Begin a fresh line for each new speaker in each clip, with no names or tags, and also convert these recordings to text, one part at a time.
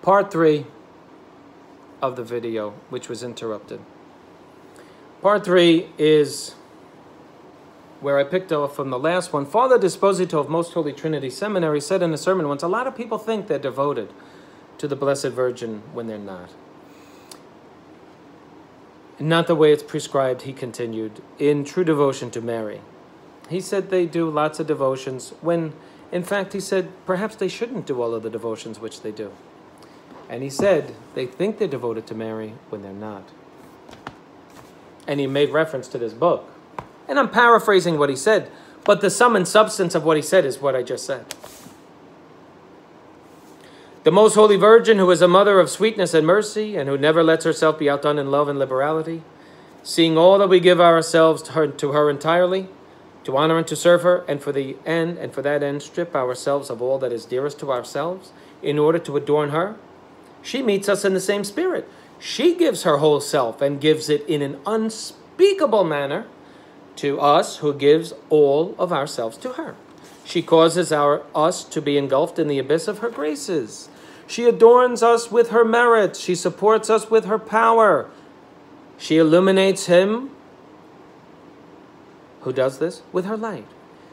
Part 3 of the video, which was interrupted. Part 3 is where I picked up from the last one. Father Disposito of Most Holy Trinity Seminary said in a sermon once, a lot of people think they're devoted to the Blessed Virgin when they're not. Not the way it's prescribed, he continued, in true devotion to Mary. He said they do lots of devotions when, in fact, he said, perhaps they shouldn't do all of the devotions which they do. And he said they think they're devoted to Mary when they're not. And he made reference to this book. And I'm paraphrasing what he said, but the sum and substance of what he said is what I just said. The Most Holy Virgin, who is a mother of sweetness and mercy, and who never lets herself be outdone in love and liberality, seeing all that we give ourselves to her entirely, to honor and to serve her, and for that end strip ourselves of all that is dearest to ourselves, in order to adorn her, she meets us in the same spirit. She gives her whole self, and gives it in an unspeakable manner to us who gives all of ourselves to her. She causes us to be engulfed in the abyss of her graces. She adorns us with her merits. She supports us with her power. She illuminates him who does this with her light.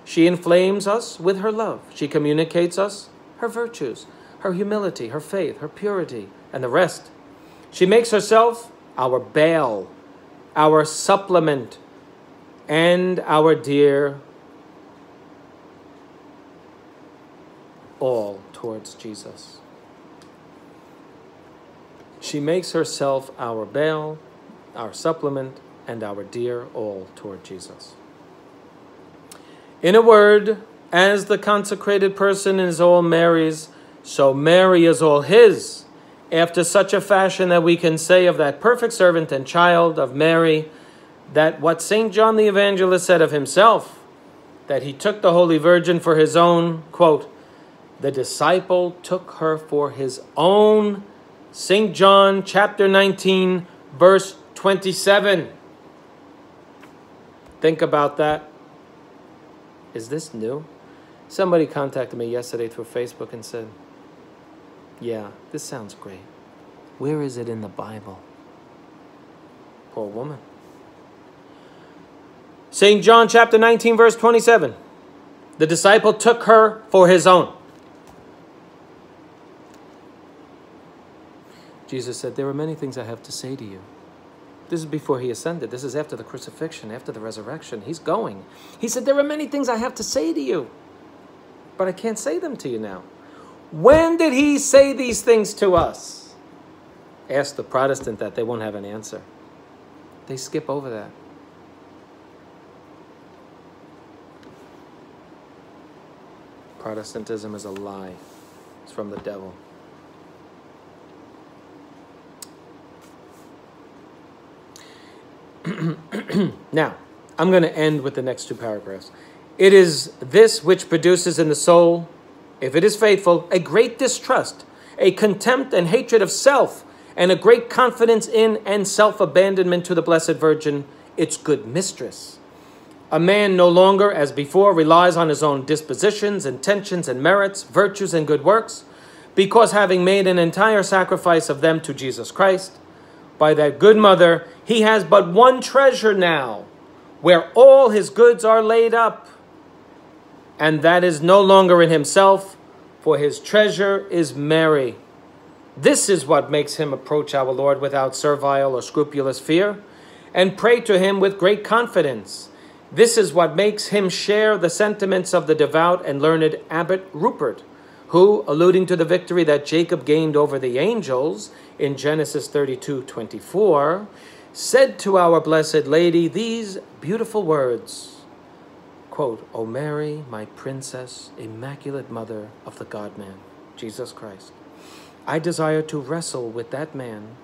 She inflames us with her love. She communicates us her virtues, her humility, her faith, her purity, and the rest. She makes herself our bail, our supplement, and our dear all towards Jesus. She makes herself our bail, our supplement, and our dear all toward Jesus. In a word, as the consecrated person is all Mary's, so Mary is all his, after such a fashion that we can say of that perfect servant and child of Mary, that what St. John the Evangelist said of himself, that he took the Holy Virgin for his own, quote, the disciple took her for his own, St. John chapter 19, verse 27. Think about that. Is this new? Somebody contacted me yesterday through Facebook and said, yeah, this sounds great. Where is it in the Bible? Poor woman. St. John chapter 19, verse 27. The disciple took her for his own. Jesus said, there are many things I have to say to you. This is before he ascended. This is after the crucifixion, after the resurrection. He's going. He said, there are many things I have to say to you, but I can't say them to you now. When did he say these things to us? Ask the Protestant that. They won't have an answer. They skip over that. Protestantism is a lie. It's from the devil. Now, I'm going to end with the next two paragraphs. It is this which produces in the soul, if it is faithful, a great distrust, a contempt and hatred of self, and a great confidence in and self-abandonment to the Blessed Virgin, its good mistress. A man no longer, as before, relies on his own dispositions, intentions, and merits, virtues, and good works, because having made an entire sacrifice of them to Jesus Christ, by that good mother, he has but one treasure now, where all his goods are laid up. And that is no longer in himself, for his treasure is Mary. This is what makes him approach our Lord without servile or scrupulous fear, and pray to him with great confidence. This is what makes him share the sentiments of the devout and learned Abbot Rupert, who, alluding to the victory that Jacob gained over the angels in Genesis 32:24, said to our Blessed Lady these beautiful words, quote, O Mary, my princess, immaculate mother of the God-man, Jesus Christ, I desire to wrestle with that man,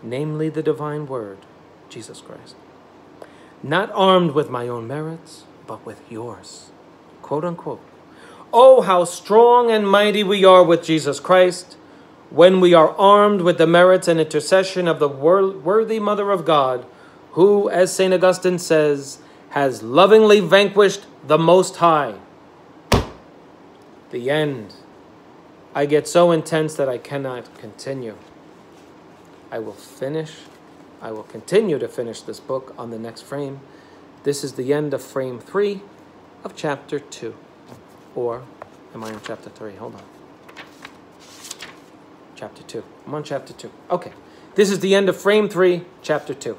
namely the divine word, Jesus Christ, not armed with my own merits, but with yours, quote unquote. Oh, how strong and mighty we are with Jesus Christ, when we are armed with the merits and intercession of the worthy Mother of God, who, as St. Augustine says, has lovingly vanquished the Most High. The end. I get so intense that I cannot continue. I will continue to finish this book on the next frame. This is the end of frame 3 of chapter 2. Or, am I in chapter 3? Hold on. Chapter 2. I'm on chapter 2. Okay. This is the end of frame 3, chapter 2.